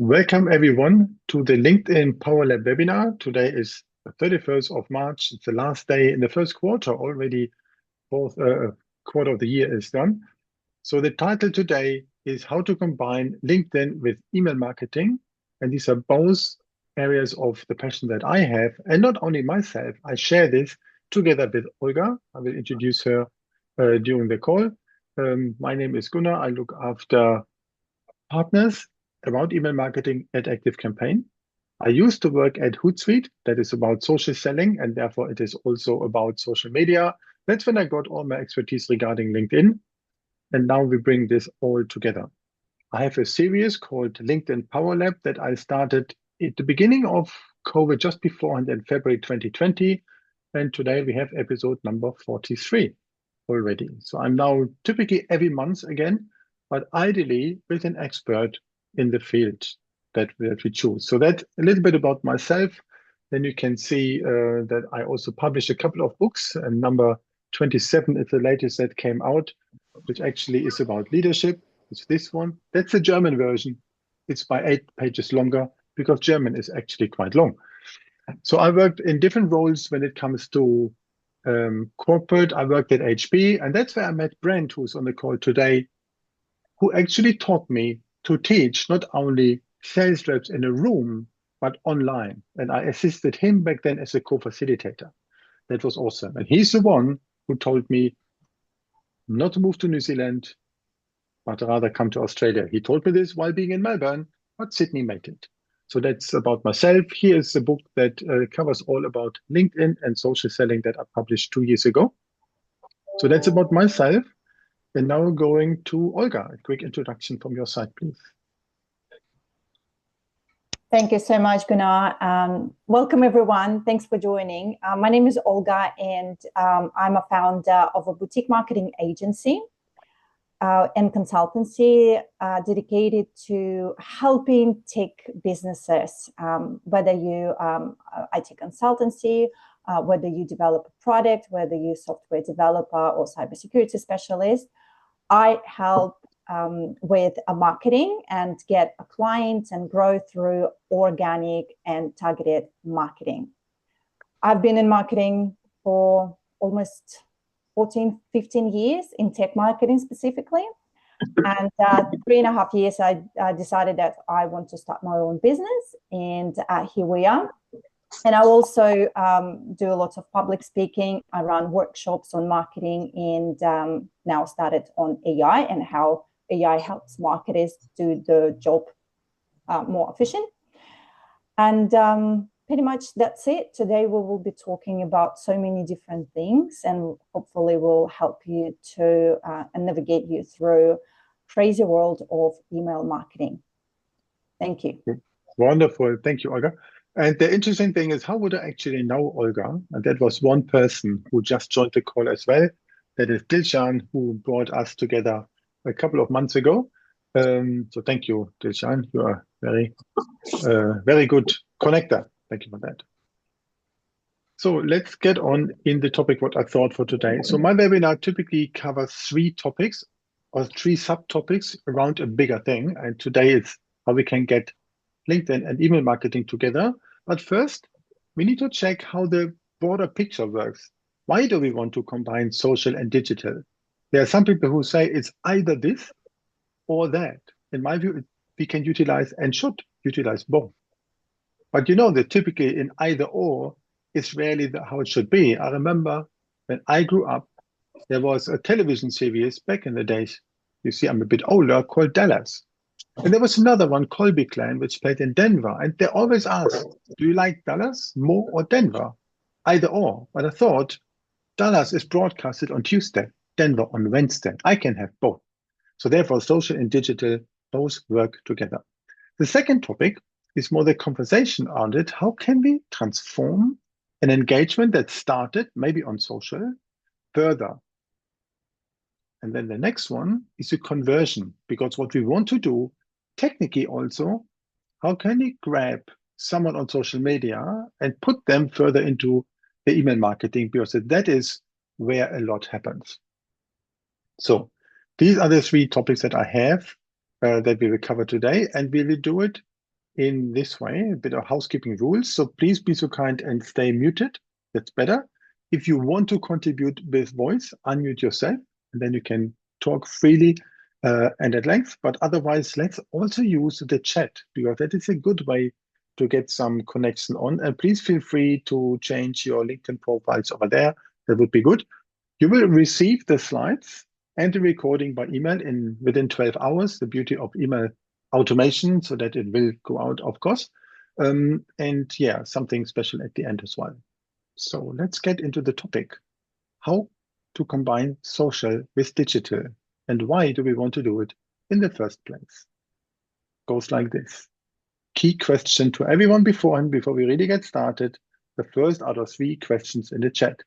Welcome everyone to the LinkedIn Power Lab webinar. Today is the 31st of March. It's the last day in the first quarter already. Fourth quarter of the year is done. So the title today is how to combine LinkedIn with email marketing. And these are both areas of the passion that I have. And not only myself, I share this together with Olga. I will introduce her during the call. My name is Gunnar. I look after partners around email marketing at ActiveCampaign. I used to work at Hootsuite, that is about social selling, and therefore it is also about social media. That's when I got all my expertise regarding LinkedIn. And now we bring this all together. I have a series called LinkedIn Power Lab that I started at the beginning of COVID, just beforehand in February 2020. And today we have episode number 43 already. So I'm now typically every month again, but ideally with an expert in the field that we choose. So that's a little bit about myself. Then you can see that I also published a couple of books, and number 27 is the latest that came out, which actually is about leadership. It's this one. That's the German version. It's by 8 pages longer because German is actually quite long. So I worked in different roles when it comes to corporate. I worked at HP, and that's where I met Brent, who's on the call today, who actually taught me to teach not only sales reps in a room, but online. And I assisted him back then as a co-facilitator. That was awesome. And he's the one who told me not to move to New Zealand, but rather come to Australia. He told me this while being in Melbourne, but Sydney made it. So that's about myself. Here is a book that covers all about LinkedIn and social selling that I published 2 years ago. So that's about myself. And now going to Olga, a quick introduction from your side, please. Thank you so much, Gunnar. Welcome, everyone. Thanks for joining. My name is Olga, and I'm a founder of a boutique marketing agency and consultancy dedicated to helping tech businesses, whether you IT consultancy, whether you develop a product, whether you're a software developer or cybersecurity specialist. I help with a marketing and get a client and grow through organic and targeted marketing. I've been in marketing for almost 14, 15 years in tech marketing specifically. And 3.5 years, I decided that I want to start my own business. And here we are. And I also do a lot of public speaking. I run workshops on marketing and now started on AI and how AI helps marketers do the job more efficient. And pretty much that's it. Today we will be talking about so many different things, and hopefully will help you to navigate you through crazy world of email marketing. Thank you. Wonderful. Thank you, Olga. And the interesting thing is, how would I actually know Olga? And that was one person who just joined the call as well. That is Dilshan, who brought us together a couple of months ago. So thank you, Dilshan. You are very good connector. Thank you for that. So let's get on in the topic what I thought for today. So my webinar typically covers 3 topics or 3 subtopics around a bigger thing. And today it's how we can get LinkedIn and email marketing together. But first, we need to check how the broader picture works. Why do we want to combine social and digital? There are some people who say it's either this or that. In my view, we can utilize and should utilize both. But you know that typically in either or is rarely how it should be. I remember when I grew up, there was a television series back in the days. You see, I'm a bit older, called Dallas. And there was another one, Colby Clan, which played in Denver. And they always asked, do you like Dallas more or Denver? Either or. But I thought, Dallas is broadcasted on Tuesday, Denver on Wednesday. I can have both. So therefore, social and digital both work together. The second topic is more the conversation around it. How can we transform an engagement that started maybe on social further? And then the next one is a conversion, because what we want to do technically also, how can we grab someone on social media and put them further into the email marketing, because that is where a lot happens. So these are the 3 topics that I have that we will cover today, and we will do it in this way, a bit of housekeeping rules. So please be so kind and stay muted. That's better. If you want to contribute with voice, unmute yourself, and then you can talk freely and at length. But otherwise, let's also use the chat, because that is a good way to get some connection on. And please feel free to change your LinkedIn profiles over there. That would be good. You will receive the slides and the recording by email within 12 hours. The beauty of email automation, so that it will go out, of course. And yeah, something special at the end as well. So let's get into the topic. How to combine social with digital, and why do we want to do it in the first place? Goes like this. Key question to everyone before we really get started. The first out of 3 questions in the chat.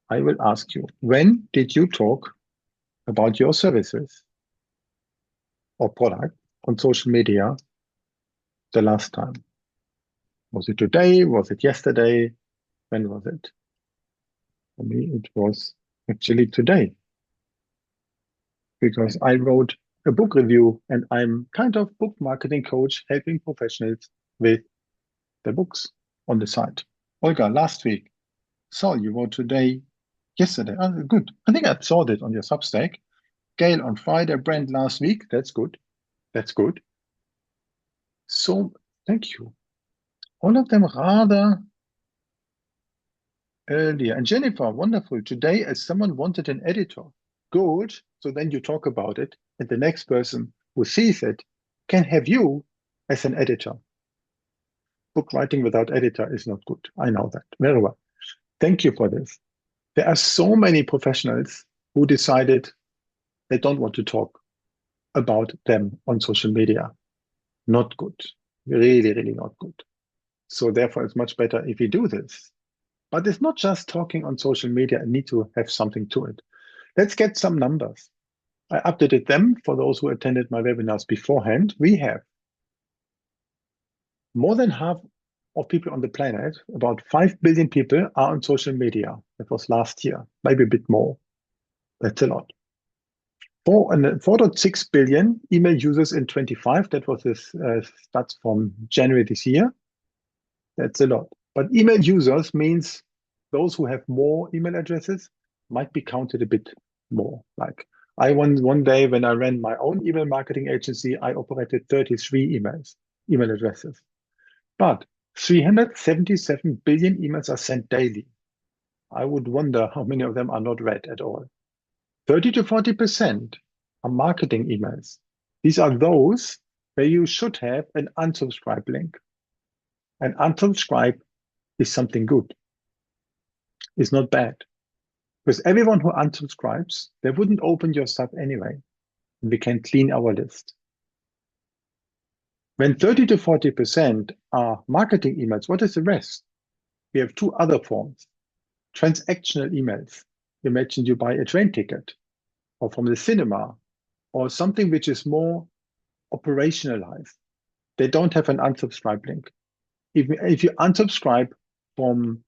I will ask you, when did you talk about your services or product on social media the last time? Was it today? Was it yesterday? When was it? For me, it was actually today, because I wrote a book review and I'm kind of book marketing coach, helping professionals with the books on the site. Olga, last week. Saul, you wrote today, yesterday. Oh, good. I think I saw that on your Substack. Gail on Friday, Brent last week. That's good. That's good. So thank you. All of them rather earlier. And Jennifer, wonderful. Today, as someone wanted an editor. Good. So then you talk about it, and the next person who sees it can have you as an editor. Book writing without editor is not good. I know that very well. Thank you for this. There are so many professionals who decided they don't want to talk about them on social media. Not good. Really, really not good. So therefore, it's much better if we do this. But it's not just talking on social media. I need to have something to it. Let's get some numbers. I updated them for those who attended my webinars beforehand. We have more than half of people on the planet, about 5 billion people, are on social media. That was last year, maybe a bit more. That's a lot. 4.6 billion email users in 25. That was this stats from January this year. That's a lot. But email users means those who have more email addresses might be counted a bit more. Like I one day when I ran my own email marketing agency, I operated 33 email addresses. But 377 billion emails are sent daily. I would wonder how many of them are not read at all. 30 to 40% are marketing emails. These are those where you should have an unsubscribe link. An unsubscribe is something good. It's not bad. Because everyone who unsubscribes, they wouldn't open your stuff anyway. And we can clean our list. When 30 to 40% are marketing emails, what is the rest? We have 2 other forms. Transactional emails. Imagine you buy a train ticket or from the cinema or something which is more operationalized. They don't have an unsubscribe link. If you unsubscribe from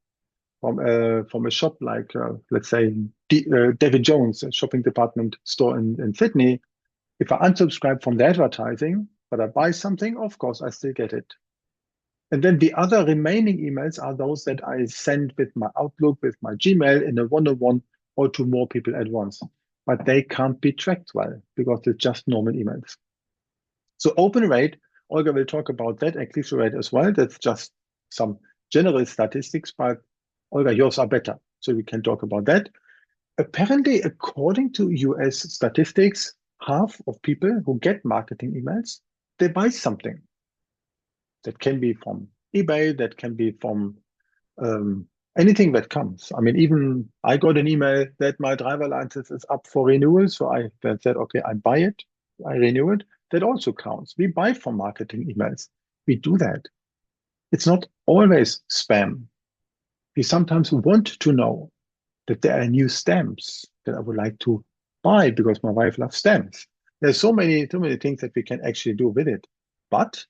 a shop like, let's say, David Jones, a shopping department store in Sydney, if I unsubscribe from the advertising, but I buy something, of course, I still get it. And then the other remaining emails are those that I send with my Outlook, with my Gmail in a one-on-one or to more people at once. But they can't be tracked well because it's just normal emails. So open rate, Olga will talk about that, and click-through rate as well. That's just some general statistics, but Olga, yours are better. So we can talk about that. Apparently, according to US statistics, half of people who get marketing emails, they buy something. That can be from eBay, that can be from anything that comes. I mean, even I got an email that my driver license is up for renewal. So I then said, okay, I buy it, I renew it. That also counts. We buy from marketing emails. We do that. It's not always spam. We sometimes want to know that there are new stamps that I would like to buy because my wife loves stamps. There's so many things that we can actually do with it. But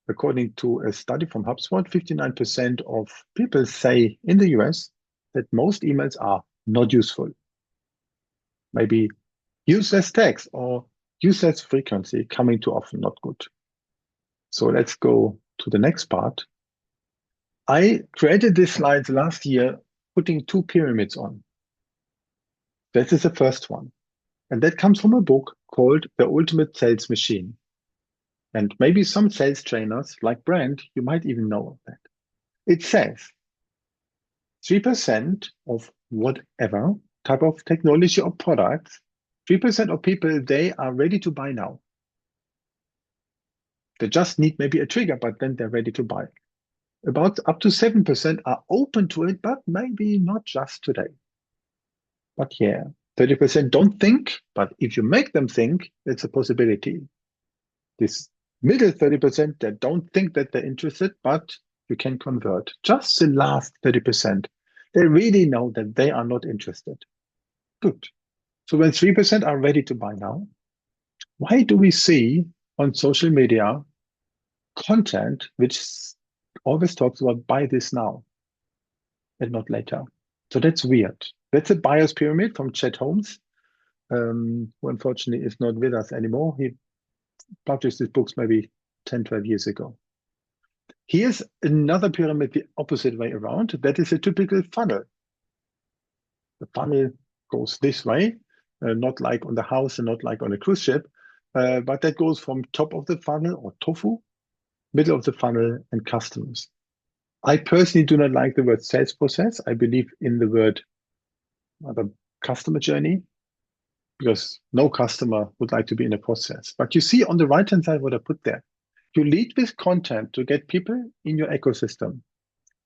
according to a study from HubSpot, 59% of people say in the US that most emails are not useful. Maybe use less text or use less frequency, coming too often, not good. So let's go to the next part. I created this slide last year, putting two pyramids on. This is the first one. And that comes from a book called The Ultimate Sales Machine. And maybe some sales trainers like Brand, you might even know of that. It says 3% of whatever type of technology or products, 3% of people, they are ready to buy now. They just need maybe a trigger, but then they're ready to buy. About up to 7% are open to it, but maybe not just today. But yeah, 30% don't think, but if you make them think, it's a possibility. This middle 30% that don't think that they're interested, but you can convert. Just the last 30%, they really know that they are not interested. Good. So when 3% are ready to buy now, why do we see on social media content which always talks about buy this now and not later? So that's weird. That's a buyer's pyramid from Chet Holmes, who unfortunately is not with us anymore. He published his books maybe 10, 12 years ago. Here's another pyramid the opposite way around. That is a typical funnel. The funnel goes this way, not like on the house and not like on a cruise ship, but that goes from top of the funnel or tofu, middle of the funnel, and customers. I personally do not like the word sales process. I believe in the word the customer journey, because no customer would like to be in a process. But you see on the right-hand side what I put there. You lead with content to get people in your ecosystem.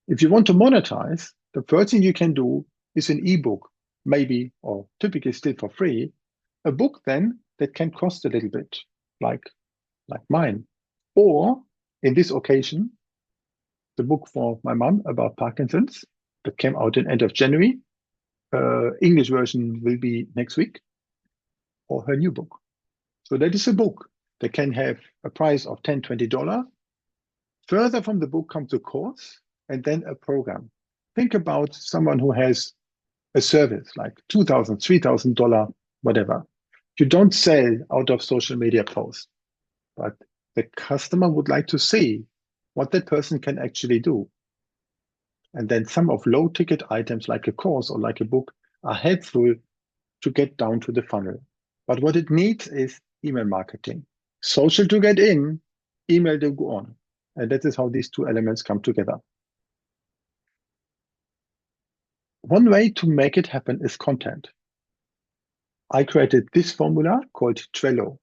If you want to monetize, the first thing you can do is an ebook, maybe, or typically still for free, a book then that can cost a little bit, like mine. Or in this occasion, the book for my mom about Parkinson's that came out in end of January. English version will be next week, or her new book. So that is a book that can have a price of $10, $20. Further from the book comes a course and then a program. Think about someone who has a service like $2,000, $3,000, whatever. You don't sell out of social media posts, but the customer would like to see what that person can actually do. And then some of low ticket items like a course or like a book are helpful to get down to the funnel. But what it needs is email marketing. Social to get in, email to go on. And that is how these two elements come together. One way to make it happen is content. I created this formula called Trello.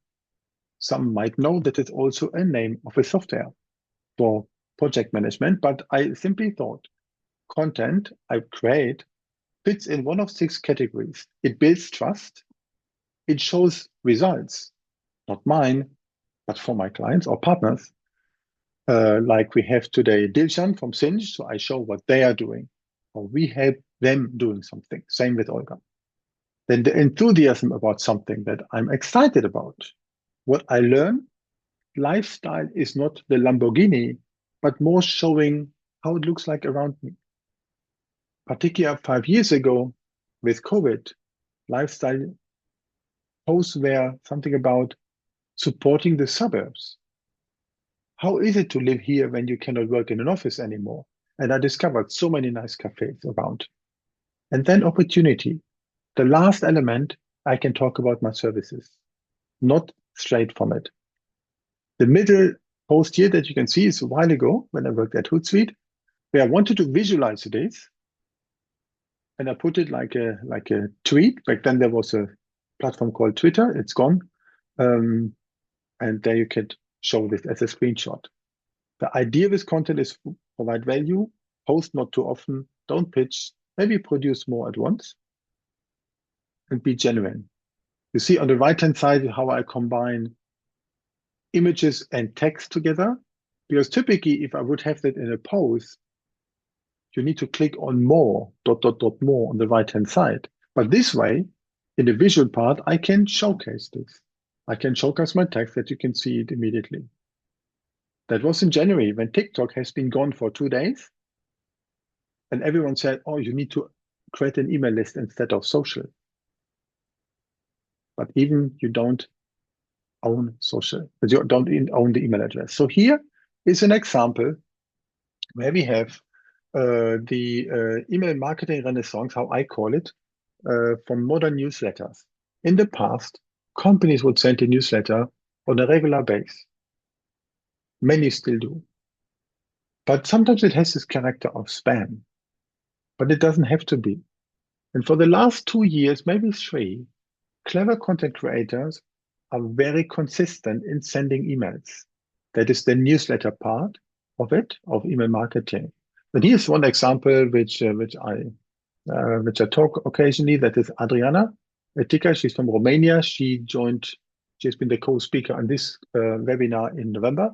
Some might know that it's also a name of a software for project management, but I simply thought content I create fits in one of 6 categories. It builds trust. It shows results, not mine, but for my clients or partners. Like we have today Dilshan from Sinj, so I show what they are doing, or we help them doing something. Same with Olga. Then the enthusiasm about something that I'm excited about. What I learn, lifestyle is not the Lamborghini, but more showing how it looks like around me. Particularly 5 years ago with COVID, lifestyle posts were something about supporting the suburbs. How is it to live here when you cannot work in an office anymore? And I discovered so many nice cafes around. And then opportunity. The last element, I can talk about my services, not straight from it. The middle post here that you can see is a while ago when I worked at Hootsuite, where I wanted to visualize this. And I put it like a tweet. Back then there was a platform called Twitter. It's gone. And there you could show this as a screenshot. The idea with content is provide value, post not too often, don't pitch, maybe produce more at once, and be genuine. You see on the right-hand side how I combine images and text together, because typically if I would have that in a post, you need to click on more, more on the right-hand side. But this way, in the visual part, I can showcase this. I can showcase my text that you can see it immediately. That was in January when TikTok has been gone for 2 days. And everyone said, oh, you need to create an email list instead of social. But even you don't own social, but you don't own the email address. So here is an example where we have the email marketing renaissance, how I call it, from modern newsletters. In the past, companies would send a newsletter on a regular basis. Many still do. But sometimes it has this character of spam, but it doesn't have to be. And for the last 2 years, maybe 3, clever content creators are very consistent in sending emails. That is the newsletter part of it, of email marketing. But here's one example which I talk occasionally. That is Adriana Tica. She's from Romania. She's been the co-speaker on this webinar in November.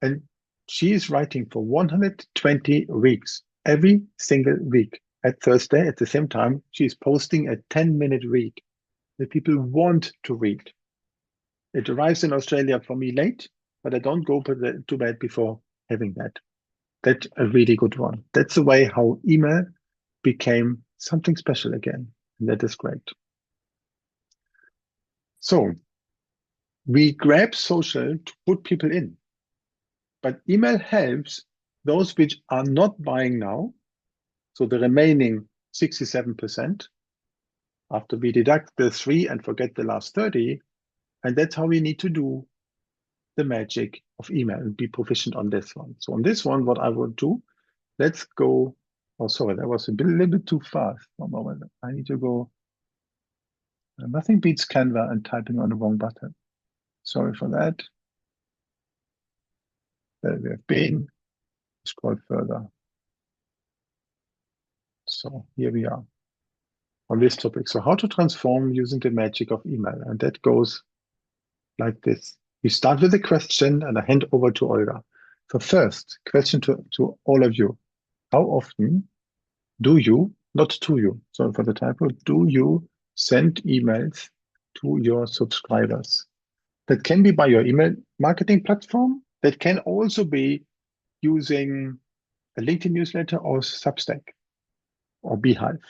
And she is writing for 120 weeks, every single week. At Thursday, at the same time, she's posting a 10-minute read that people want to read. It arrives in Australia for me late, but I don't go to bed before having that. That's a really good one. That's the way how email became something special again. And that is great. So we grab social to put people in, but email helps those which are not buying now. So the remaining 67%, after we deduct the 3 and forget the last 30, and that's how we need to do the magic of email and be proficient on this one. So on this one, what I would do, let's go. Oh, sorry, that was a little bit too fast. One moment. I need to go. Nothing beats Canva and typing on the wrong button. Sorry for that. There we have been. Scroll further. So here we are on this topic. So how to transform using the magic of email. And that goes like this. We start with a question and I hand over to Olga. So first, question to all of you. How often do you, not to you, sorry for the typo, do you send emails to your subscribers? That can be by your email marketing platform. That can also be using a LinkedIn newsletter or Substack or Beehive.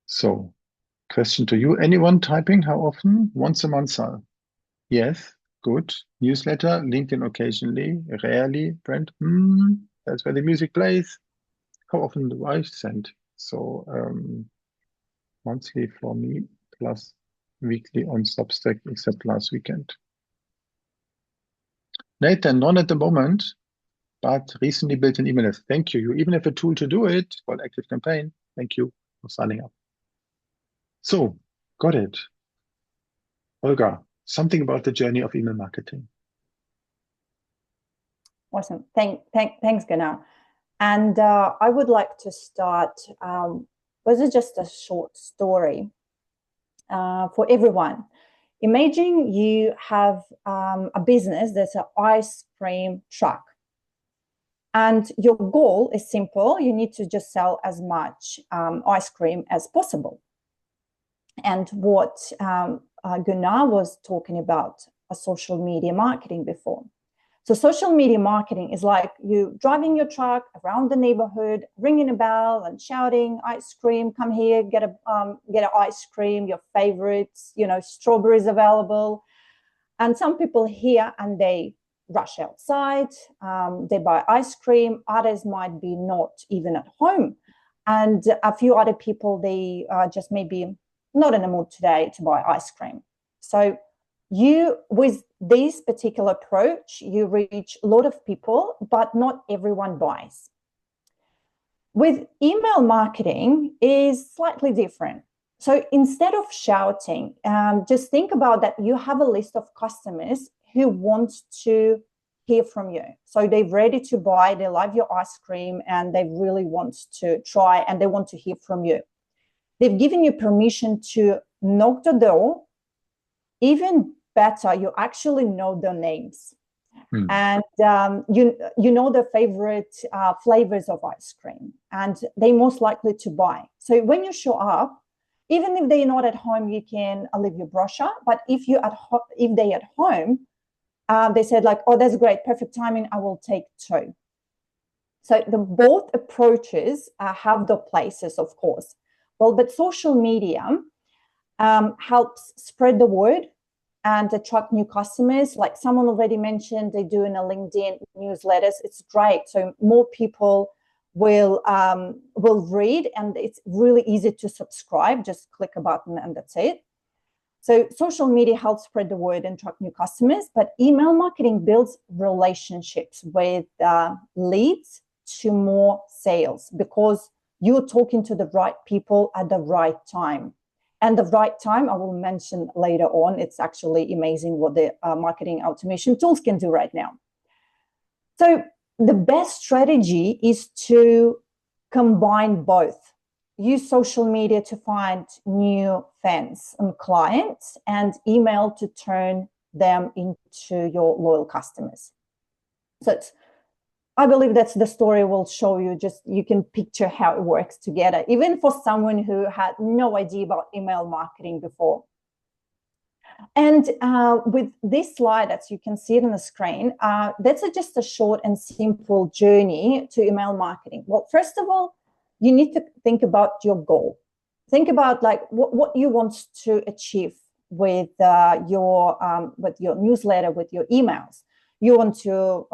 So, question to you. Anyone typing? How often? Once a month, sir. Yes, good. Newsletter, LinkedIn occasionally, rarely, Brent. That's where the music plays. How often do I send? So, monthly for me, plus weekly on Substack, except last weekend. Nathan, none at the moment, but recently built an email list. Thank you. You even have a tool to do it called ActiveCampaign. Thank you for signing up. So, got it. Olga, something about the journey of email marketing. Awesome. Thanks, Gunnar. And I would like to start. This is just a short story for everyone. Imagine you have a business that's an ice cream truck. And your goal is simple. You need to just sell as much ice cream as possible. And what Gunnar was talking about, a social media marketing before. So social media marketing is like you driving your truck around the neighborhood, ringing a bell and shouting, "Ice cream, come here, get an ice cream, your favorites, strawberries available." And some people hear and they rush outside, they buy ice cream. Others might be not even at home. And a few other people, they just maybe not in the mood today to buy ice cream. So with this particular approach, you reach a lot of people, but not everyone buys. With email marketing is slightly different. So instead of shouting, just think about that you have a list of customers who want to hear from you. So they're ready to buy, they love your ice cream, and they really want to try, and they want to hear from you. They've given you permission to knock the door. Even better, you actually know their names. And you know their favorite flavors of ice cream, and they're most likely to buy. So when you show up, even if they're not at home, you can leave your brochure. But if they're at home, they said like, "Oh, that's great, perfect timing. I will take 2." So both approaches have their places, of course. Well, but social media helps spread the word. and attract new customers. Like someone already mentioned, they're doing a LinkedIn newsletters. It's great. So more people will read, and it's really easy to subscribe. Just click a button and that's it. So social media helps spread the word and attract new customers, but email marketing builds relationships with leads to more sales, because you're talking to the right people at the right time. And the right time, I will mention later on, it's actually amazing what the marketing automation tools can do right now. So the best strategy is to combine both. Use social media to find new fans and clients, and email to turn them into your loyal customers. So I believe that's the story will show you, just you can picture how it works together, even for someone who had no idea about email marketing before. And with this slide, as you can see it on the screen, that's just a short and simple journey to email marketing. Well, first of all, you need to think about your goal. Think about like what you want to achieve with your newsletter, with your emails. You want to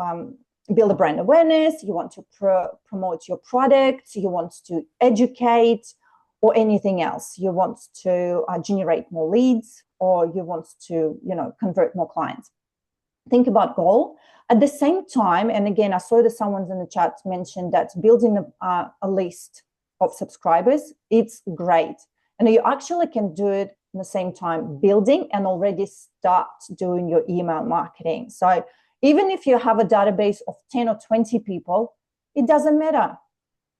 build a brand awareness, you want to promote your product, you want to educate, or anything else. You want to generate more leads, or you want to, convert more clients. Think about goal. At the same time, and again, I saw that someone in the chat mentioned that building a list of subscribers, it's great. And you actually can do it at the same time, building and already start doing your email marketing. So even if you have a database of 10 or 20 people, it doesn't matter.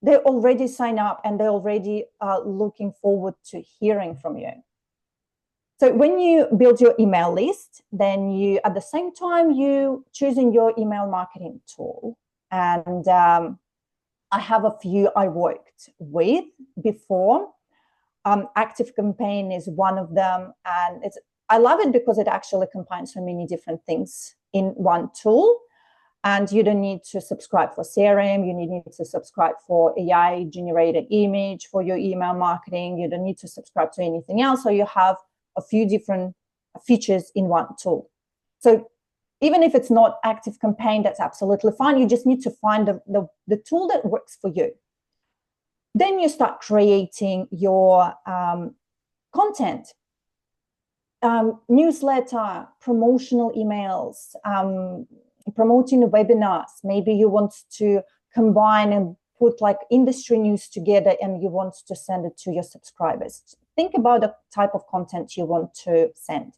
They already sign up and they're already looking forward to hearing from you. So when you build your email list, then you, at the same time, you choosing your email marketing tool. And I have a few I worked with before. ActiveCampaign is one of them. And I love it because it actually combines so many different things in one tool. And you don't need to subscribe for CRM. You need to subscribe for AI generated image for your email marketing. You don't need to subscribe to anything else. So you have a few different features in one tool. So even if it's not ActiveCampaign, that's absolutely fine. You just need to find the tool that works for you. Then you start creating your content. Newsletter, promotional emails, promoting the webinars. Maybe you want to combine and put like industry news together and you want to send it to your subscribers. Think about the type of content you want to send.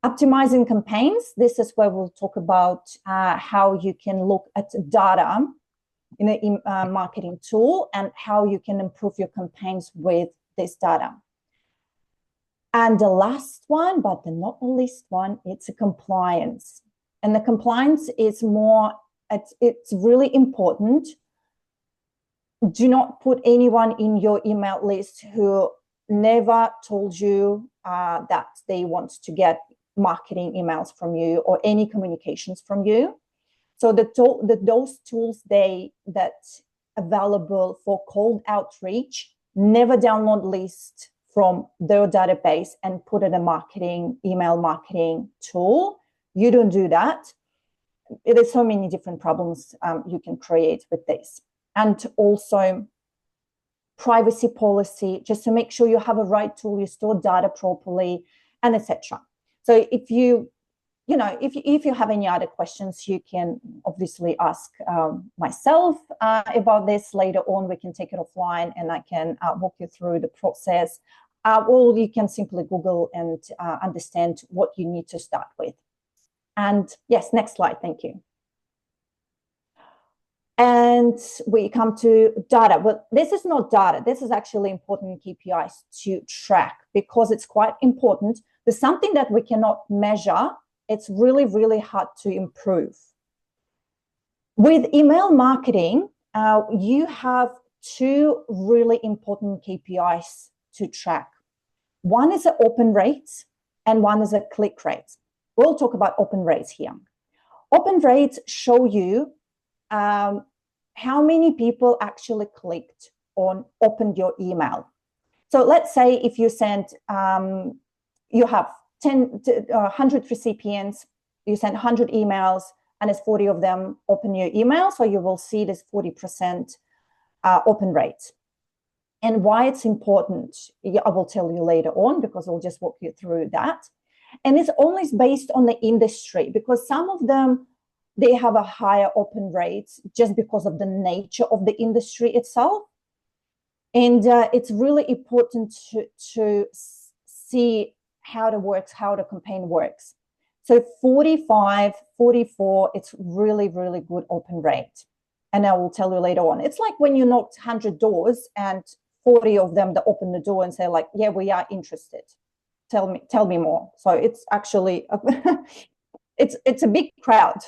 Optimizing campaigns. This is where we'll talk about how you can look at data in a marketing tool and how you can improve your campaigns with this data. And the last one, but the not the least one, it's a compliance. And the compliance is more, it's really important. Do not put anyone in your email list who never told you that they want to get marketing emails from you or any communications from you. So those tools that available for cold outreach, never download list from their database and put in a email marketing tool. You don't do that. There's so many different problems you can create with this. And also privacy policy, just to make sure you have a right tool, you store data properly, and etc. So if you have any other questions, you can obviously ask myself about this later on. We can take it offline and I can walk you through the process. Or you can simply Google and understand what you need to start with. And yes, next slide, thank you. And we come to data. Well, this is not data. This is actually important KPIs to track because it's quite important. There's something that we cannot measure. It's really, really hard to improve. With email marketing, you have two really important KPIs to track. One is the open rates and one is a click rate. We'll talk about open rates here. Open rates show you how many people actually clicked on opened your email. So let's say if you sent, you have 100 recipients, you send 100 emails, and it's 40 of them open your email. So you will see this 40% open rate. And why it's important, I will tell you later on, because I'll just walk you through that. And it's always based on the industry, because some of them, they have a higher open rates just because of the nature of the industry itself. And it's really important to see how it works, how the campaign works. So 45, 44, it's really, really good open rate. And I will tell you later on. It's like when you knocked 100 doors and 40 of them that open the door and say like, yeah, we are interested. Tell me more. So it's actually, it's a big crowd.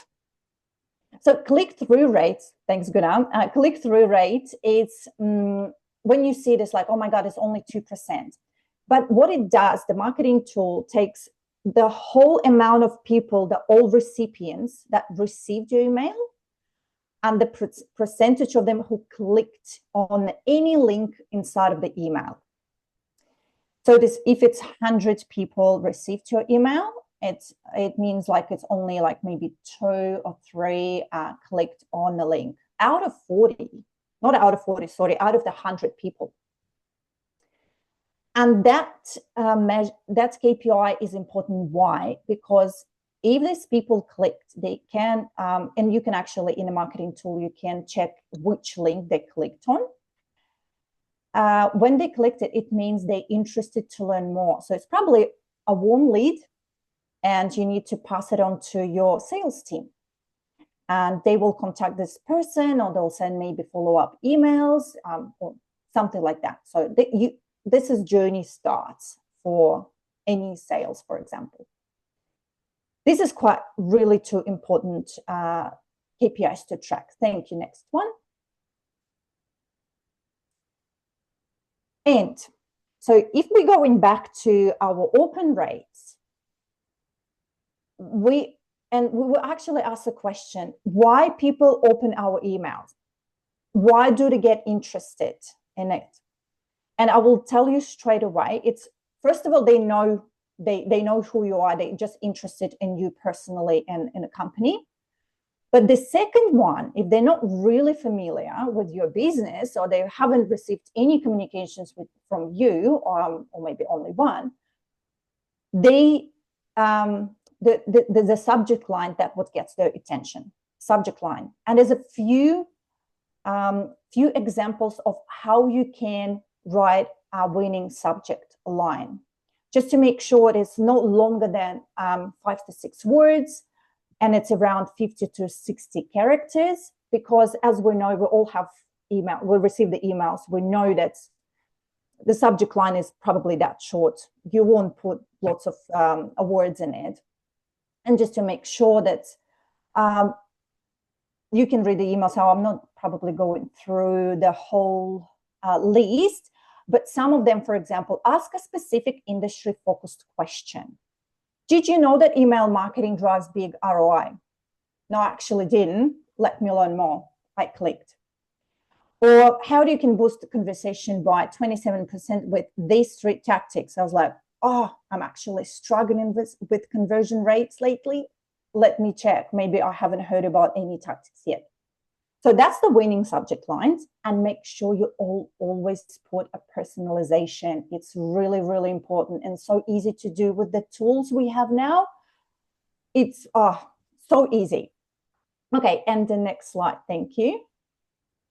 So click-through rates, thanks Gunnar. Click-through rate is when you see this like, oh my God, it's only 2%. But what it does, the marketing tool takes the whole amount of people, the all recipients that received your email, and the percentage of them who clicked on any link inside of the email. So if it's 100 people received your email, it means like it's only like maybe 2 or 3 clicked on the link out of 40, not out of 40, sorry, out of the 100 people. And that KPI is important. Why? Because if these people clicked, they can, and you can actually, in a marketing tool, you can check which link they clicked on. When they clicked it, it means they're interested to learn more. So it's probably a warm lead, and you need to pass it on to your sales team. And they will contact this person, or they'll send maybe follow-up emails, or something like that. So this is journey starts for any sales, for example. This is quite really 2 important KPIs to track. Thank you. Next one. And so if we're going back to our open rates, we will actually ask the question, why people open our emails? Why do they get interested in it? And I will tell you straight away, it's, first of all, they know who you are. They're just interested in you personally and in a company. But the second one, if they're not really familiar with your business, or they haven't received any communications from you, or maybe only one, the subject line, that what gets their attention, subject line. And there's a few examples of how you can write a winning subject line, just to make sure it is no longer than 5 to 6 words, and it's around 50 to 60 characters, because as we know, we all have email, we receive the emails, we know that the subject line is probably that short. You won't put lots of words in it. And just to make sure that you can read the emails, so I'm not probably going through the whole list, but some of them, for example, ask a specific industry-focused question. Did you know that email marketing drives big ROI? No, I actually didn't. Let me learn more. I clicked. Or how do you can boost the conversation by 27% with these 3 tactics? I was like, oh, I'm actually struggling with conversion rates lately. Let me check. Maybe I haven't heard about any tactics yet. So that's the winning subject lines, and make sure you always put a personalization. It's really, really important and so easy to do with the tools we have now. It's so easy. Okay, and the next slide, thank you.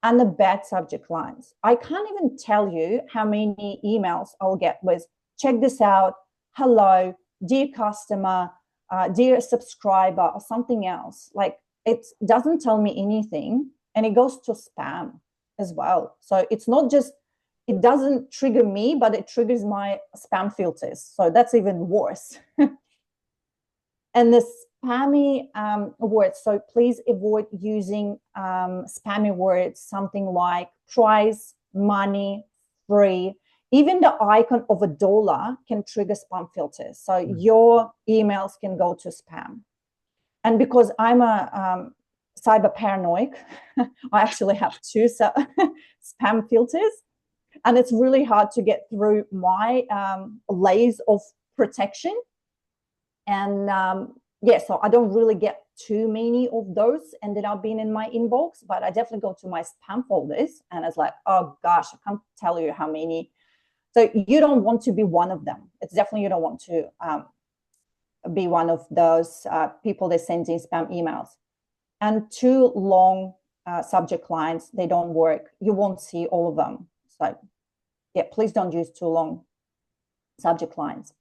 And the bad subject lines. I can't even tell you how many emails I'll get with, check this out, hello, dear customer, dear subscriber, or something else. Like, it doesn't tell me anything. And it goes to spam as well. So it's not just, it doesn't trigger me, but it triggers my spam filters. So that's even worse. And the spammy words, so please avoid using spammy words, something like price, money, free. Even the icon of $1 can trigger spam filters. So your emails can go to spam. And because I'm a cyber paranoid, I actually have 2 spam filters, and it's really hard to get through my layers of protection. And yeah, so I don't really get too many of those ended up being in my inbox, but I definitely go to my spam folders and it's like, oh gosh, I can't tell you how many. So you don't want to be one of them. It's definitely, you don't want to be one of those people that send in spam emails. And too long subject lines, they don't work. You won't see all of them. So yeah, please don't use too long subject lines.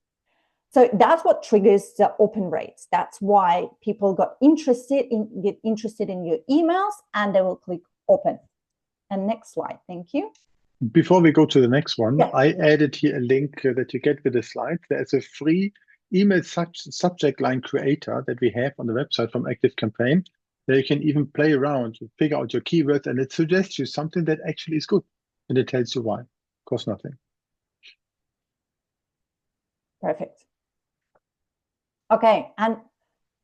So that's what triggers the open rates. That's why people get interested in your emails and they will click open. And next slide, thank you. Before we go to the next one, yeah. I added here a link that you get with the slides. There's a free email subject line creator that we have on the website from ActiveCampaign. There you can even play around, figure out your keywords, and it suggests you something that actually is good. And it tells you why. Costs nothing. Perfect. Okay, and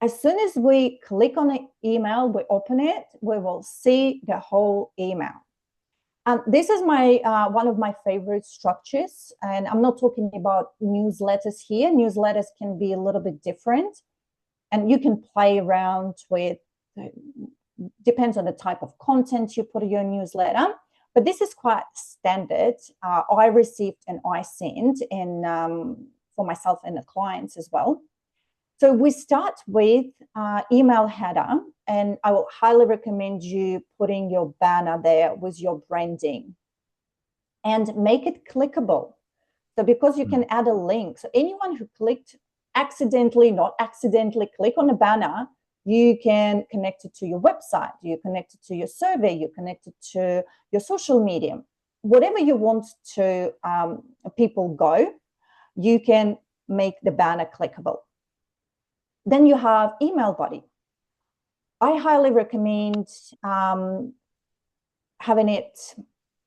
as soon as we click on the email, we open it, we will see the whole email. And this is my one of my favorite structures. And I'm not talking about newsletters here. Newsletters can be a little bit different. And you can play around with, depends on the type of content you put in your newsletter. But this is quite standard. I received and I sent for myself and the clients as well. So we start with email header, and I will highly recommend you putting your banner there with your branding and make it clickable. So because you can add a link, so anyone who clicked accidentally, not accidentally click on a banner, you can connect it to your website, you connect it to your survey, you connect it to your social media, whatever you want to people go, you can make the banner clickable. Then you have email body. I highly recommend having it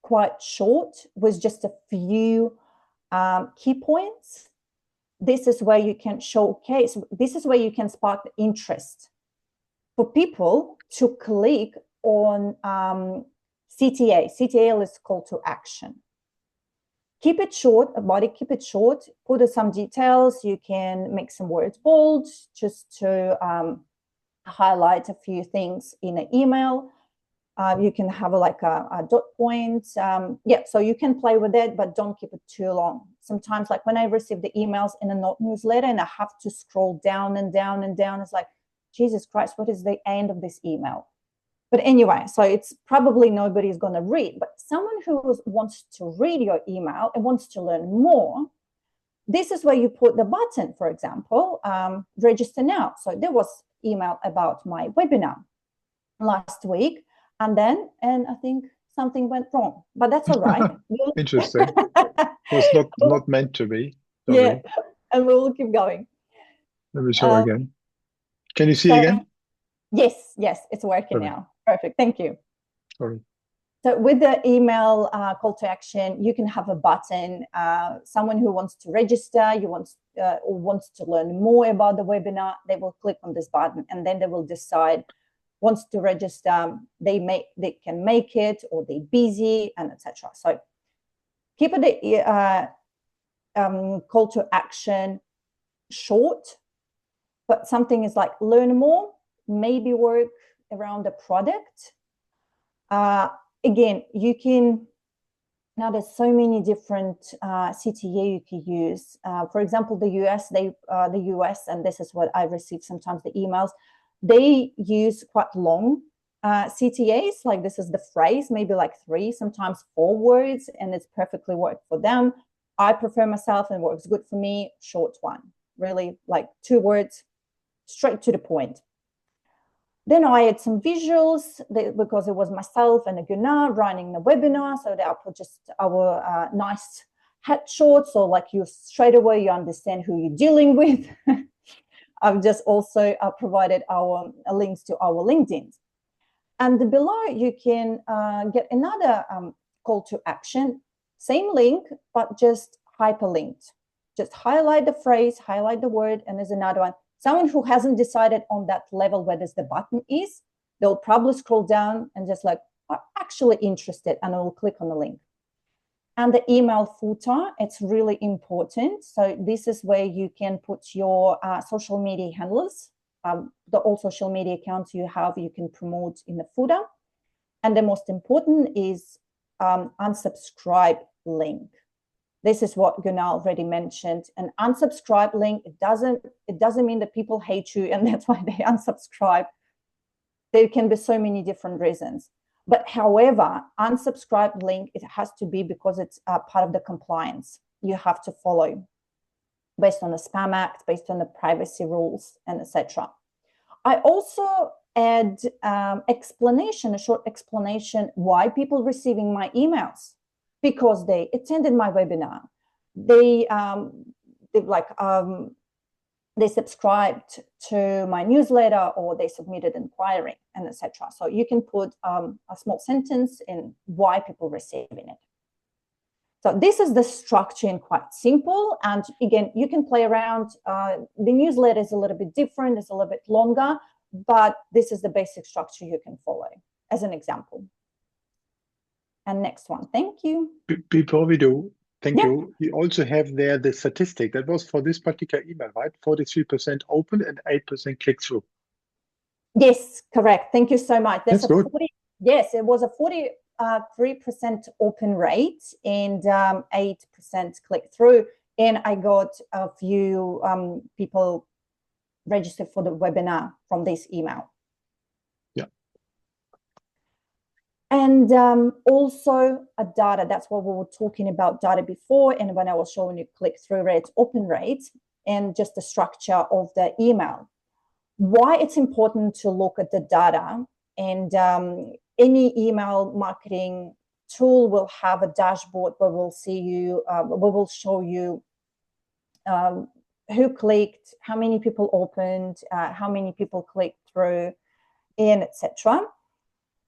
quite short with just a few key points. This is where you can showcase, this is where you can spark the interest for people to click on CTA. CTA is call to action. Keep it short, a body, keep it short, put some details. You can make some words bold just to highlight a few things in an email. You can have like a dot point. Yeah, so you can play with it, but don't keep it too long. Sometimes, like when I receive the emails in a not newsletter and I have to scroll down and down and down, it's like, Jesus Christ, what is the end of this email? But anyway, so it's probably nobody's going to read, but someone who wants to read your email and wants to learn more, this is where you put the button, for example, register now. So there was email about my webinar last week, and I think something went wrong, but that's all right. Interesting. It was not meant to be. Sorry. Yeah, and we'll keep going. Let me show again. Can you see again? Yes, it's working now. Perfect, thank you. Sorry. So with the email call to action, you can have a button. Someone who wants to register, or wants to learn more about the webinar, they will click on this button, and then they will decide wants to register. They can make it, or they're busy, and etc. So keep it call to action short, but something is like learn more, maybe work around the product. Again, you can, now there's so many different CTA you can use. For example, the US, and this is what I receive sometimes, the emails, they use quite long CTAs, like this is the phrase, maybe like 3, sometimes 4 words, and it's perfectly worked for them. I prefer myself, and works good for me, short one, really like 2 words, straight to the point. Then I had some visuals because it was myself and a Gunnar running the webinar. So I put just our nice headshots, so like you straight away, you understand who you're dealing with. I've just also provided our links to our LinkedIn. And below you can get another call to action, same link, but just hyperlinked. Just highlight the phrase, highlight the word, and there's another one. Someone who hasn't decided on that level where the button is, they'll probably scroll down and just like, I'm actually interested, and I will click on the link. And the email footer, it's really important. So this is where you can put your social media handlers, all social media accounts you have, you can promote in the footer. And the most important is unsubscribe link. This is what Gunnar already mentioned. An unsubscribe link, it doesn't mean that people hate you and that's why they unsubscribe. There can be so many different reasons. But however, unsubscribe link, it has to be because it's part of the compliance you have to follow based on the Spam Act, based on the privacy rules, and etc. I also add a short explanation why people receiving my emails, because they attended my webinar, they subscribed to my newsletter, or they submitted inquiry, and etc. So you can put a small sentence in why people receiving it. So this is the structure, and quite simple. And again, you can play around. The newsletter is a little bit different, it's a little bit longer, but this is the basic structure you can follow as an example. And next one, thank you. Before we do, thank you. We also have there the statistic that was for this particular email, right? 43% open and 8% click through. Yes, correct. Thank you so much. That's good. Yes, it was a 43% open rate and 8% click through. And I got a few people registered for the webinar from this email. And also a data, that's what we were talking about data before. And when I was showing you click-through rates, open rates, and just the structure of the email. Why it's important to look at the data, and any email marketing tool will have a dashboard where we'll see you, we will show you who clicked, how many people opened, how many people clicked through, and etc.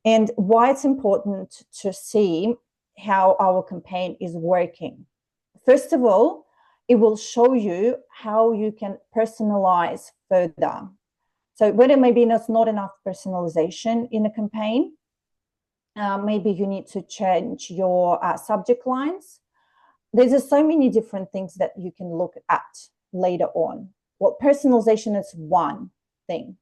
And why it's important to see how our campaign is working. First of all, it will show you how you can personalize further. So whether maybe there's not enough personalization in a campaign, maybe you need to change your subject lines. There's just so many different things that you can look at later on. Well, personalization is one thing.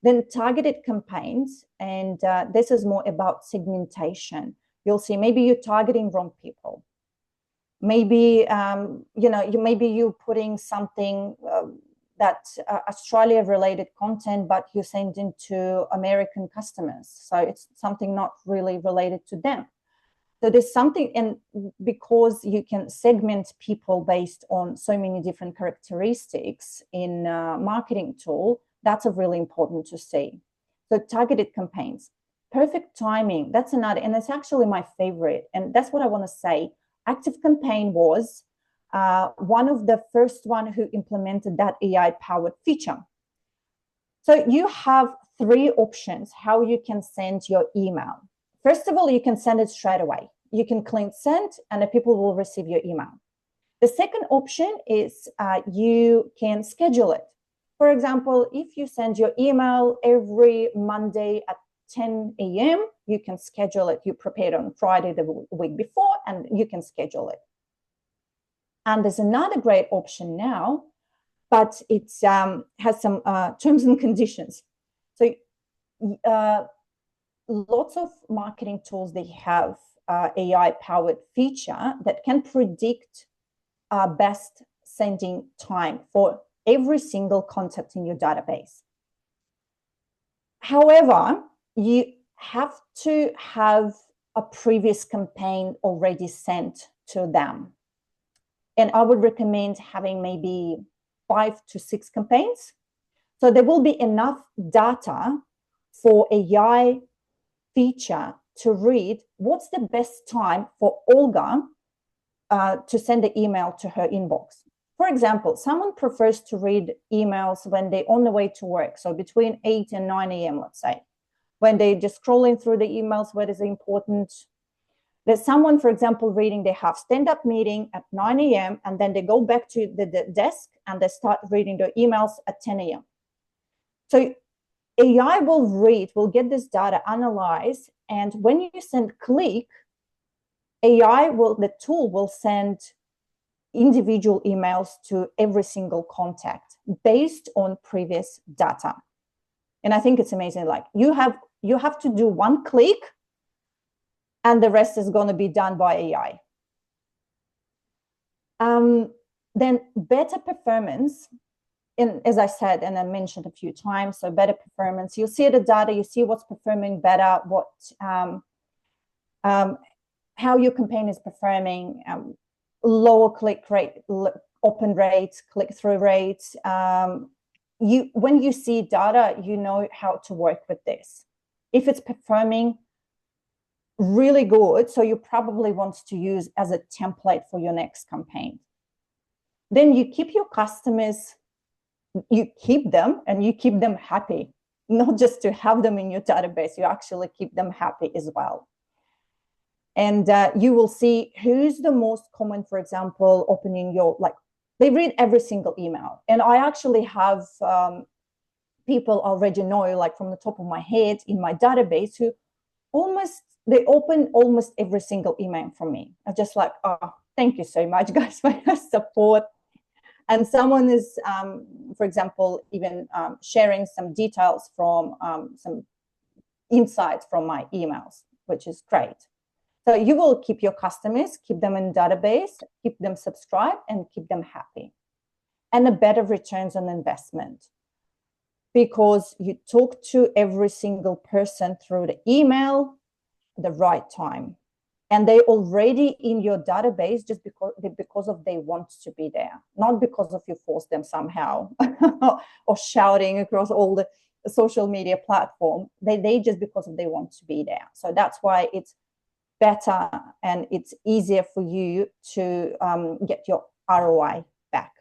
Then targeted campaigns, and this is more about segmentation. You'll see maybe you're targeting wrong people. Maybe maybe you're putting something that's Australia-related content, but you're sending to American customers, so it's something not really related to them. So there's something, and because you can segment people based on so many different characteristics in a marketing tool, that's a really important to see. So targeted campaigns, perfect timing, that's another, and it's actually my favorite. And that's what I want to say. Active Campaign was one of the first one who implemented that AI-powered feature. So you have three options how you can send your email. First of all, you can send it straight away. You can click send and the people will receive your email. The second option is you can schedule it. For example, if you send your email every Monday at 10 a.m., you can schedule it. You prepare it on Friday the week before, and you can schedule it. And there's another great option now, but it has some terms and conditions. So lots of marketing tools, they have AI-powered feature that can predict best sending time for every single contact in your database. However, you have to have a previous campaign already sent to them. And I would recommend having maybe 5 to 6 campaigns. So there will be enough data for AI feature to read what's the best time for Olga to send the email to her inbox. For example, someone prefers to read emails when they're on the way to work, so between 8 and 9 a.m., let's say, when they're just scrolling through the emails, what is important. There's someone, for example, reading, they have stand-up meeting at 9 a.m. and then they go back to the desk and they start reading their emails at 10 a.m. So AI will get this data analyzed, and when you send click, the tool will send individual emails to every single contact based on previous data. And I think it's amazing. Like you have to do one click and the rest is going to be done by AI. Then better performance, and as I said, and I mentioned a few times, so better performance, you see the data, you see what's performing better, how your campaign is performing, lower click rate, open rates, click-through rates. When you see data, you know how to work with this. If it's performing really good, so you probably want to use as a template for your next campaign. Then you keep your customers, you keep them and you keep them happy, not just to have them in your database, you actually keep them happy as well. And you will see who's the most common, for example, opening they read every single email. And I actually have people already know, like from the top of my head in my database, who they open almost every single email from me. I'm just like, oh, thank you so much, guys, for your support. And someone is, for example, even sharing some details from some insights from my emails, which is great. So you will keep your customers, keep them in database, keep them subscribed, and keep them happy. And a better returns on investment, because you talk to every single person through the email at the right time. And they're already in your database just because of they want to be there, not because of you force them somehow or shouting across all the social media platform. They just because they want to be there. So that's why it's better and it's easier for you to get your ROI back.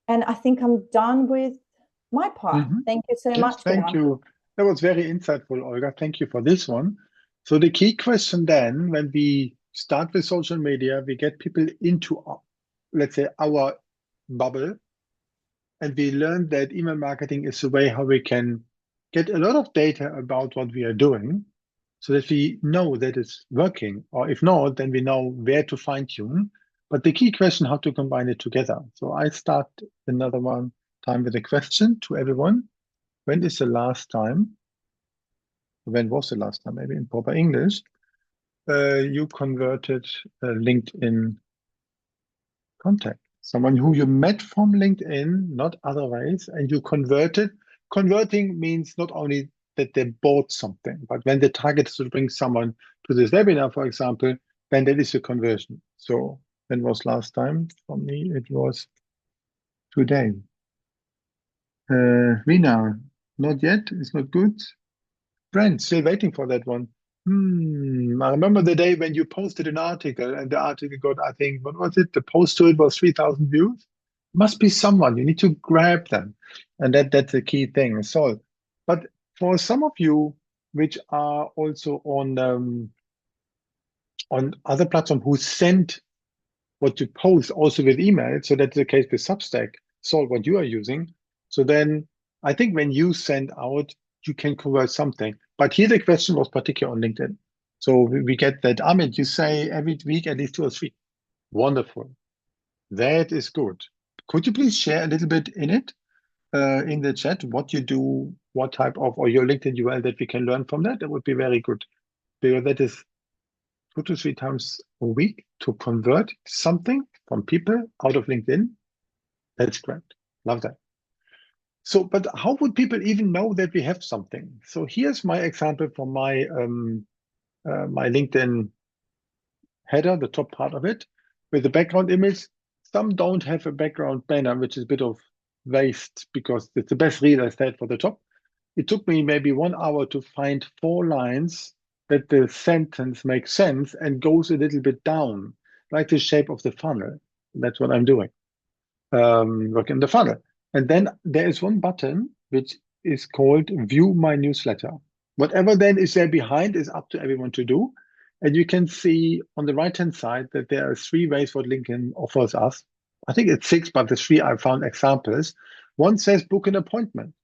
And I think I'm done with my part. Thank you so much. Thank you. That was very insightful, Olga. Thank you for this one. So the key question then, when we start with social media, we get people into, let's say, our bubble, and we learn that email marketing is a way how we can get a lot of data about what we are doing, so that we know that it's working, or if not, then we know where to fine tune. But the key question, how to combine it together. So I start another one time with a question to everyone. When was the last time, maybe in proper English, you converted a LinkedIn contact? Someone who you met from LinkedIn, not other ways, and you converted. Converting means not only that they bought something, but when the target is to bring someone to this webinar, for example, then that is a conversion. So when was last time? For me, it was today. Rina, not yet, it's not good. Brent, still waiting for that one. I remember the day when you posted an article and the article got, I think, what was it? The post to it was 3,000 views. Must be someone, you need to grab them. And that's the key thing. So, but for some of you, which are also on other platforms who send what you post also with email, so that's the case with Substack, Sol, what you are using. So then I think when you send out, you can convert something. But here the question was particular on LinkedIn. So we get that, Amit, you say every week at least 2 or 3. Wonderful. That is good. Could you please share a little bit in it, in the chat, what you do, what type of, or your LinkedIn URL that we can learn from that? That would be very good. Because that is 2 to 3 times a week to convert something from people out of LinkedIn. That's great. Love that. So, but how would people even know that we have something? So here's my example from my my LinkedIn header, the top part of it, with the background image. Some don't have a background banner, which is a bit of waste because it's the best real estate for the top. It took me maybe 1 hour to find 4 lines that the sentence makes sense and goes a little bit down, like the shape of the funnel. That's what I'm doing, working the funnel. And then there is one button which is called View My Newsletter. Whatever then is there behind is up to everyone to do. And you can see on the right-hand side that there are 3 ways what LinkedIn offers us. I think it's 6, but the 3 I found examples. One says book an appointment.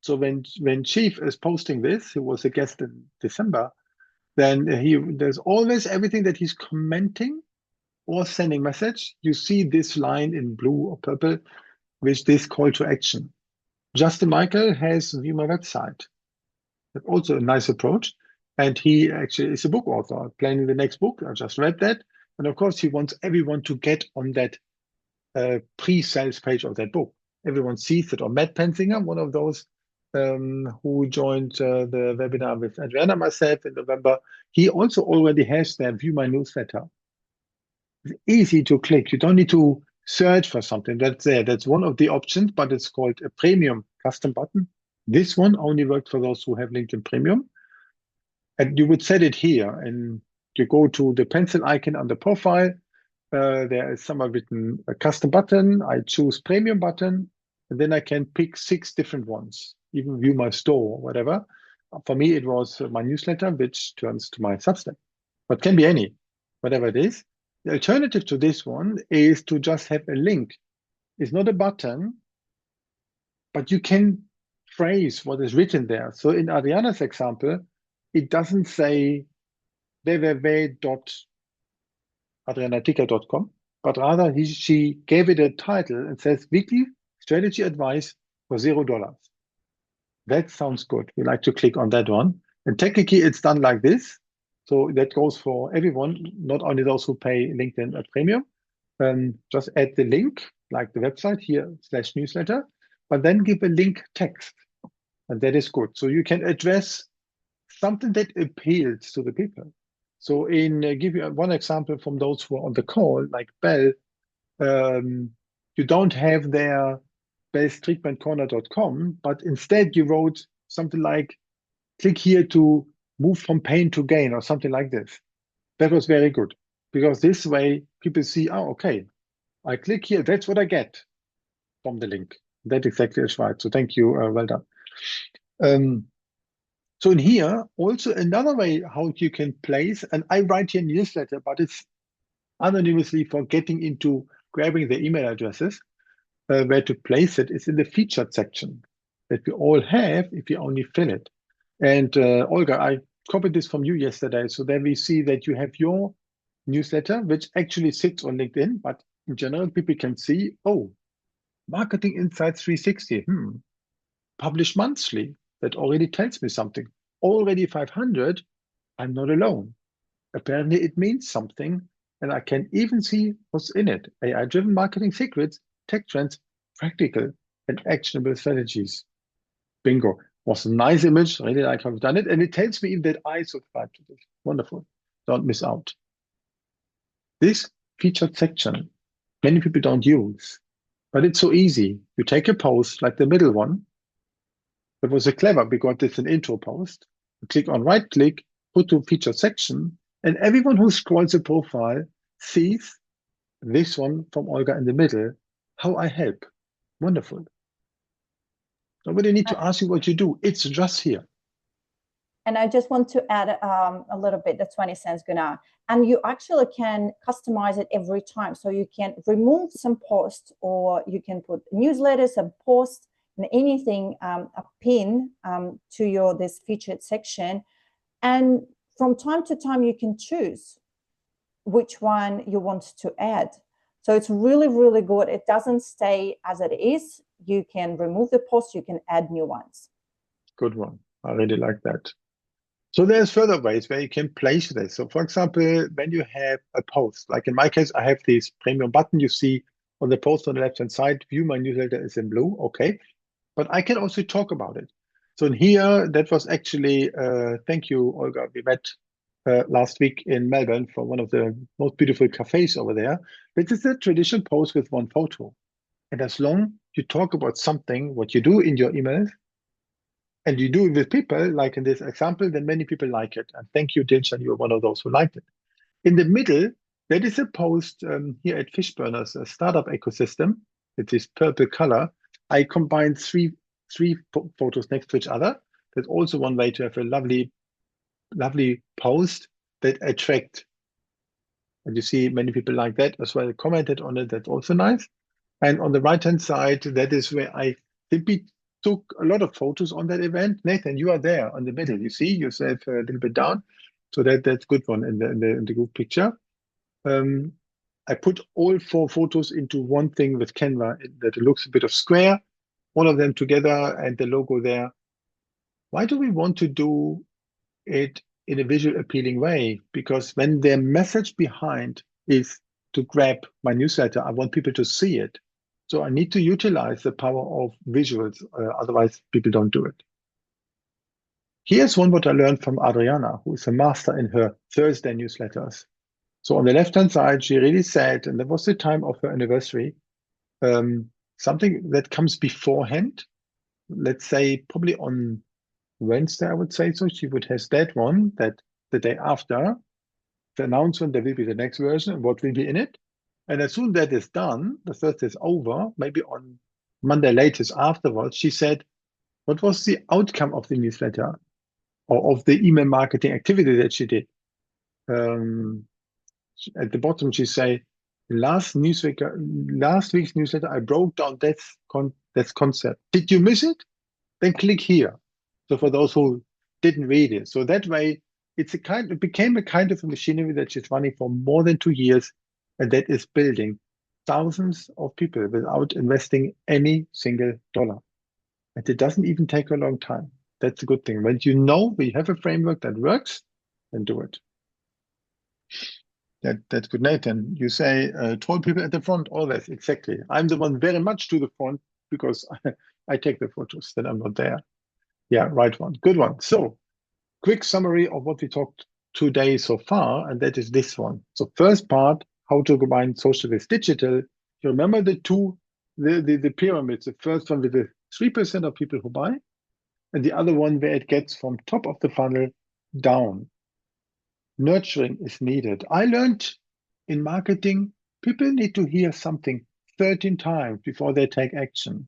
So when Chief is posting this, who was a guest in December, then there's always everything that he's commenting or sending message. You see this line in blue or purple with this call to action. Justin Michael has View My Website. That's also a nice approach. And he actually is a book author, planning the next book. I just read that. And of course, he wants everyone to get on that pre-sales page of that book. Everyone sees it. Or Matt Pensinger, one of those who joined the webinar with Adriana and myself in November, he also already has their View My Newsletter. It's easy to click. You don't need to search for something. That's there. That's one of the options, but it's called a premium custom button. This one only works for those who have LinkedIn Premium. And you would set it here, and you go to the pencil icon on the profile. There is somewhere written a custom button. I choose premium button, and then I can pick 6 different ones, even view my store or whatever. For me, it was my newsletter, which turns to my Substack, but can be any, whatever it is. The alternative to this one is to just have a link. It's not a button, but you can phrase what is written there. So in Adriana's example, it doesn't say www.adrianaticker.com, but rather she gave it a title and says weekly strategy advice for $0. That sounds good. We like to click on that one. And technically it's done like this. So that goes for everyone, not only those who pay LinkedIn at Premium. Just add the link, like the website here, /newsletter, but then give a link text. And that is good. So you can address something that appeals to the people. So give you one example from those who are on the call, like Bell, you don't have their bellstreetmentcorner.com, but instead you wrote something like, click here to move from pain to gain or something like this. That was very good because this way people see, oh, okay, I click here, that's what I get from the link. That exactly is right. So thank you, well done. So in here, also another way how you can place, and I write here newsletter, but it's anonymously for getting into grabbing the email addresses, where to place it is in the featured section that we all have if you only fill it. And Olga, I copied this from you yesterday. So then we see that you have your newsletter, which actually sits on LinkedIn, but in general, people can see, oh, Marketing Insights 360, published monthly. That already tells me something. Already 500, I'm not alone. Apparently it means something, and I can even see what's in it. AI-driven marketing secrets, tech trends, practical and actionable strategies. Bingo. Was a nice image. Really like how I've done it. And it tells me even that I subscribe to this. Wonderful. Don't miss out. This featured section, many people don't use, but it's so easy. You take a post like the middle one. That was a clever because it's an intro post. You click on right click, put to featured section, and everyone who scrolls the profile sees this one from Olga in the middle, how I help. Wonderful. Nobody need to ask you what you do. It's just here. And I just want to add a little bit, the 20 cents, Gunnar. And you actually can customize it every time. So you can remove some posts, or you can put newsletters, some posts, and anything, a pin to this featured section. And from time to time, you can choose which one you want to add. So it's really, really good. It doesn't stay as it is. You can remove the posts, you can add new ones. Good one. I really like that. So there's further ways where you can place this. So for example, when you have a post, like in my case, I have this premium button you see on the post on the left-hand side, view my newsletter is in blue, okay. But I can also talk about it. So in here, that was actually, thank you, Olga. We met last week in Melbourne for one of the most beautiful cafes over there. This is a traditional post with one photo. And as long you talk about something, what you do in your emails, and you do it with people, like in this example, then many people like it. And thank you, Dilshan, you're one of those who liked it. In the middle, there is a post here at Fishburners, a startup ecosystem. It's this purple color. I combined three photos next to each other. That's also one way to have a lovely post that attract. And you see many people like that as well, commented on it. That's also nice. And on the right-hand side, that is where I simply took a lot of photos on that event. Nathan, you are there on the middle. You see yourself a little bit down. So that's good one in the group picture. I put all 4 photos into one thing with Canva that it looks a bit of square, all of them together and the logo there. Why do we want to do it in a visual appealing way? Because when the message behind is to grab my newsletter, I want people to see it. So I need to utilize the power of visuals, otherwise people don't do it. Here's one what I learned from Adriana, who is a master in her Thursday newsletters. So on the left-hand side, she really said, and that was the time of her anniversary, something that comes beforehand. Let's say probably on Wednesday, I would say so. She would have that one, that the day after the announcement, there will be the next version and what will be in it. And as soon as that is done, the Thursday is over, maybe on Monday latest afterwards, she said, what was the outcome of the newsletter or of the email marketing activity that she did? At the bottom, she say, last week's newsletter, I broke down that concept. Did you miss it? Then click here. So for those who didn't read it, so that way it became a kind of a machinery that she's running for more than 2 years, and that is building thousands of people without investing any single dollar. And it doesn't even take a long time. That's a good thing. When you know we have a framework that works, then do it. That's good, Nathan. You say 12 people at the front, always, exactly. I'm the one very much to the front because I take the photos, then I'm not there. Yeah, right one, good one. So quick summary of what we talked today so far, and that is this one. So first part, how to combine social with digital. You remember the pyramids, the first one with the 3% of people who buy, and the other one where it gets from top of the funnel down. Nurturing is needed. I learned in marketing, people need to hear something 13 times before they take action.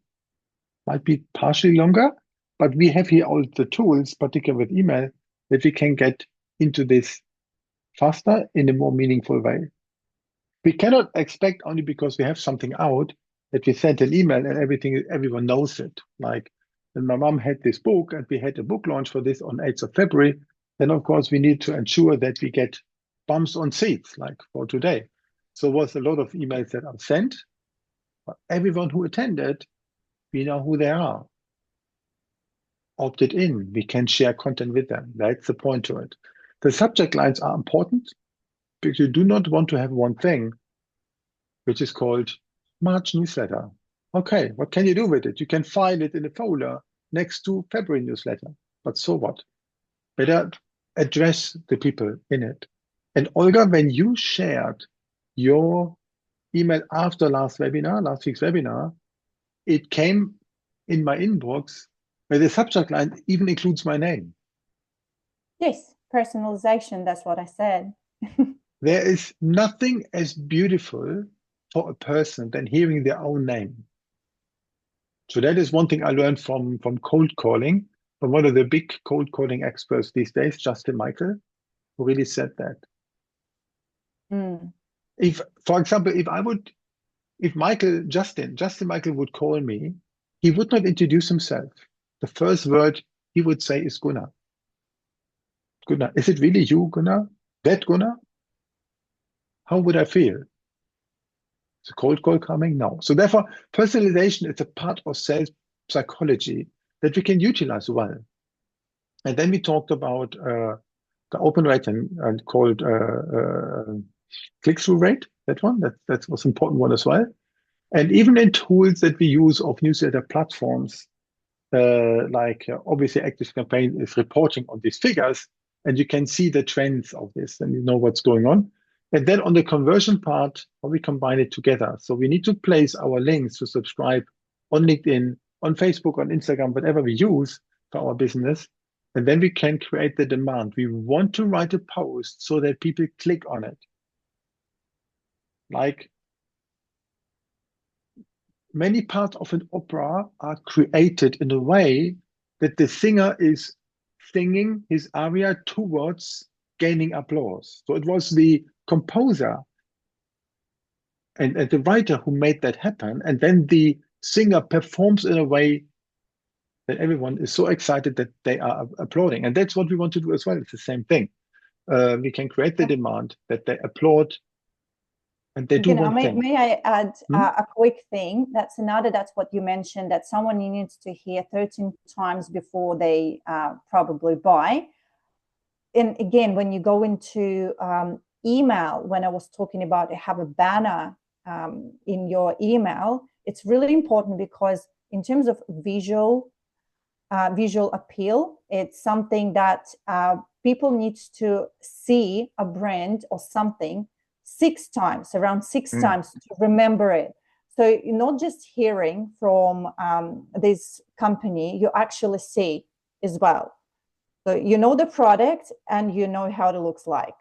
Might be partially longer, but we have here all the tools, particularly with email, that we can get into this faster in a more meaningful way. We cannot expect only because we have something out that we send an email and everyone knows it. Like when my mom had this book and we had a book launch for this on 8th of February, then of course we need to ensure that we get bumps on seats like for today. So was a lot of emails that are sent, but everyone who attended, we know who they are. Opted in, we can share content with them. That's the point to it. The subject lines are important because you do not want to have one thing, which is called March newsletter. Okay, what can you do with it? You can file it in a folder next to February newsletter, but so what? Better address the people in it. And Olga, when you shared your email after last week's webinar, it came in my inbox where the subject line even includes my name. Yes, personalization, that's what I said. There is nothing as beautiful for a person than hearing their own name. So that is one thing I learned from cold calling, from one of the big cold calling experts these days, Justin Michael, who really said that. If, for example, if Justin Michael would call me, he would not introduce himself. The first word he would say is Gunnar. Gunnar, is it really you, Gunnar? That Gunnar? How would I feel? Is a cold call coming? No. So therefore, personalization is a part of sales psychology that we can utilize well. And then we talked about the open rate and called click-through rate. That one, that was an important one as well. And even in tools that we use of newsletter platforms, obviously ActiveCampaign is reporting on these figures, and you can see the trends of this and you know what's going on. And then on the conversion part, how we combine it together. So we need to place our links to subscribe on LinkedIn, on Facebook, on Instagram, whatever we use for our business. And then we can create the demand. We want to write a post so that people click on it. Like many parts of an opera are created in a way that the singer is singing his aria towards gaining applause. So it was the composer and the writer who made that happen. And then the singer performs in a way that everyone is so excited that they are applauding. And that's what we want to do as well. It's the same thing. We can create the demand that they applaud and they do Gunnar, one thing. may I add Hmm? a quick thing? That's what you mentioned, that someone needs to hear 13 times before they probably buy. And again, when you go into email, when I was talking about have a banner in your email, it's really important because in terms of visual appeal, it's something that people need to see a brand or something around six times to remember it. So you're not just hearing from this company, you actually see as well. So you know the product and you know how it looks like.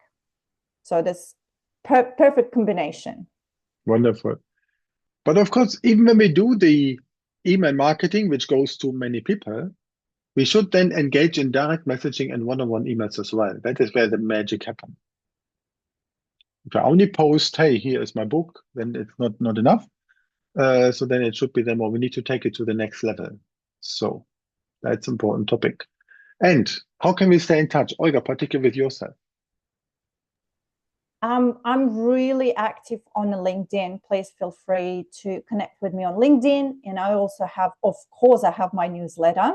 So that's perfect combination. Wonderful. But of course, even when we do the email marketing, which goes to many people, we should then engage in direct messaging and one-on-one emails as well. That is where the magic happens. If I only post, hey, here is my book, then it's not enough. So then it should be then more. We need to take it to the next level. So that's an important topic. And how can we stay in touch? Olga, particularly with yourself. I'm really active on LinkedIn. Please feel free to connect with me on LinkedIn. And I also have, of course, I have my newsletter.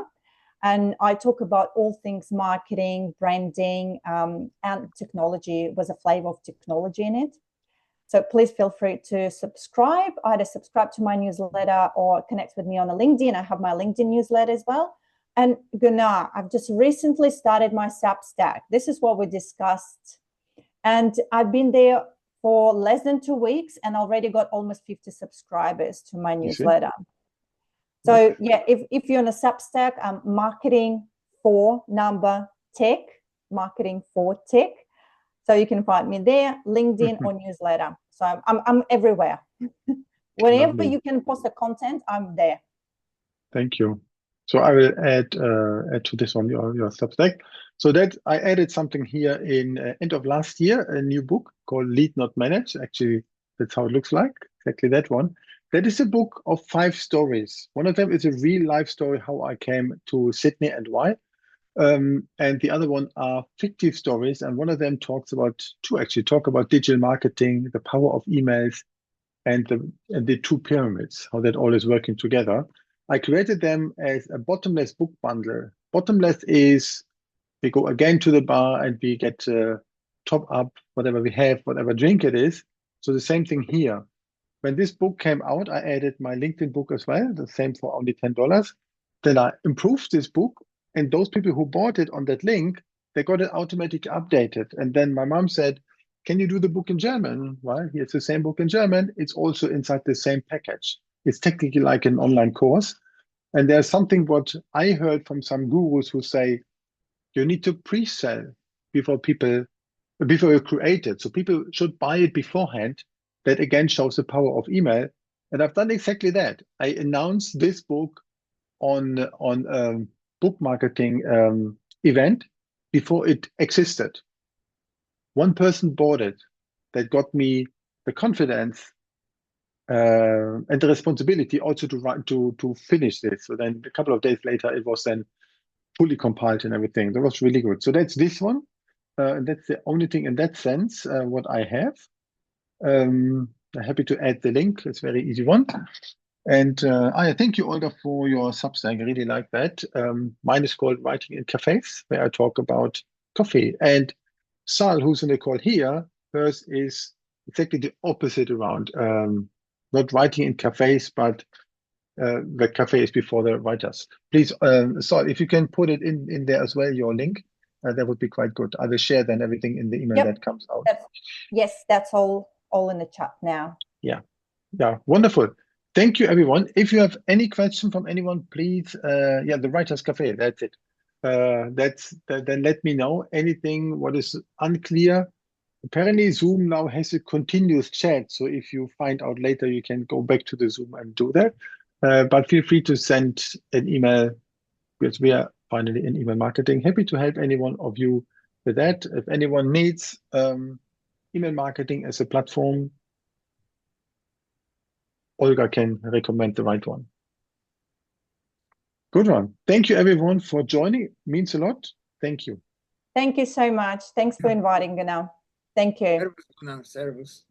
And I talk about all things marketing, branding, and technology, with a flavor of technology in it. So please feel free to subscribe, either subscribe to my newsletter or connect with me on LinkedIn. I have my LinkedIn newsletter as well. And Gunnar, I've just recently started my Substack. This is what we discussed. And I've been there for less than 2 weeks and already got almost 50 subscribers to my newsletter. So yeah, if you're on a Substack, marketing for tech, marketing for tech. So you can find me there, LinkedIn or newsletter. So I'm everywhere. Whenever Lovely. you can post the content, I'm there. Thank you. So I will add to this one your Substack. So that I added something here in end of last year, a new book called Lead Not Manage. Actually, that's how it looks like. Exactly that one. That is a book of 5 stories. One of them is a real life story, how I came to Sydney and why. And the other one are fictive stories. And one of them talks about, two actually talk about digital marketing, the power of emails, and the 2 pyramids, how that all is working together. I created them as a bottomless book bundle. Bottomless is we go again to the bar and we get top up whatever we have, whatever drink it is. So the same thing here. When this book came out, I added my LinkedIn book as well, the same for only $10. Then I improved this book, and those people who bought it on that link, they got it automatically updated. And then my mom said, can you do the book in German? Well, here's the same book in German. It's also inside the same package. It's technically like an online course. And there's something what I heard from some gurus who say, you need to pre-sell before you create it. So people should buy it beforehand. That again shows the power of email. And I've done exactly that. I announced this book on book marketing event before it existed. One person bought it. That got me the confidence and the responsibility also to finish this. So then a couple of days later, it was then fully compiled and everything. That was really good. So that's this one. That's the only thing in that sense what I have. I'm happy to add the link. It's a very easy one. And I thank you, Olga, for your Substack. I really like that. Mine is called Writing in Cafes, where I talk about coffee. And Sal, who's in the call here, hers is exactly the opposite around. Not writing in cafes, but the cafe is before the writers. Please, Sal, if you can put it in there as well, your link, that would be quite good. I will share then everything in the email that comes out. Yes, that's all in the chat now. Yeah, wonderful. Thank you, everyone. If you have any question from anyone, please, the Writers Cafe, that's it. Then let me know anything what is unclear. Apparently, Zoom now has a continuous chat. So if you find out later, you can go back to the Zoom and do that. But feel free to send an email because we are finally in email marketing. Happy to help any one of you with that. If anyone needs email marketing as a platform, Olga can recommend the right one. Good one. Thank you, everyone, for joining. It means a lot. Thank you. Thank you so much. Thanks for inviting, Gunnar. Thank you. Servus, Gunnar. Servus.